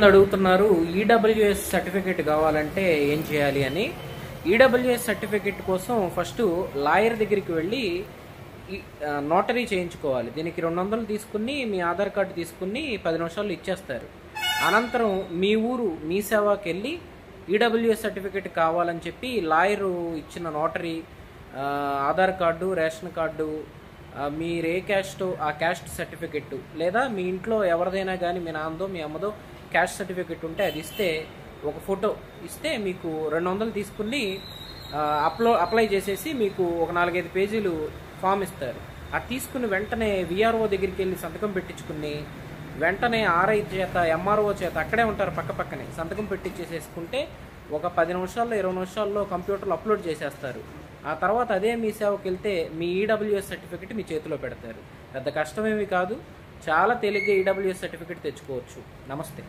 అడుగుతున్నారు EWS certificate కావాలంటే ఏం చేయాలి అని. ఈడబ్ల్యూఎస్ సర్టిఫికేట్ కోసం ఫస్ట్ లాయర్ దగ్గరికి వెళ్ళి నోటరీ చేయించుకోవాలి. దీనికి 200 తీసుకుని మీ ఆధార్ కార్డు తీసుకుని 10 నిమిషాల్లో ఇచ్చేస్తారు. అనంతరం మీ ఊరు మీ సేవకి వెళ్ళి ఈడబ్ల్యూఎస్ సర్టిఫికేట్ కావాలని చెప్పి లాయరు ఇచ్చిన notary, Aadhaar card, ration card, మీరు ఏ క్యాస్ట్ ఆ క్యాస్ట్ సర్టిఫికెట్, లేదా మీ ఇంట్లో ఎవరిదైనా కానీ మీ నాన్నదో మీ అమ్మదో క్యాస్ట్ సర్టిఫికెట్ ఉంటే అది ఇస్తే, ఒక ఫోటో ఇస్తే మీకు 200 తీసుకుని అప్లై చేసేసి మీకు ఒక 4-5 పేజీలు ఫామ్ ఇస్తారు. అది తీసుకుని వెంటనే విఆర్ఓ దగ్గరికి వెళ్ళి సంతకం పెట్టించుకుని వెంటనే ఆర్ఐ చేత ఎంఆర్ఓ చేత అక్కడే ఉంటారు పక్కనే సంతకం పెట్టించేసేసుకుంటే ఒక 10 నిమిషాల్లో 20 నిమిషాల్లో కంప్యూటర్లో అప్లోడ్ చేసేస్తారు. ఆ తర్వాత అదే మీ సేవకి వెళ్తే మీ ఈడబ్ల్యూఎస్ సర్టిఫికెట్ మీ చేతిలో పెడతారు. పెద్ద కష్టమేమి కాదు, చాలా తేలిగ్గా ఈడబ్ల్యూఎస్ సర్టిఫికెట్ తెచ్చుకోవచ్చు. నమస్తే.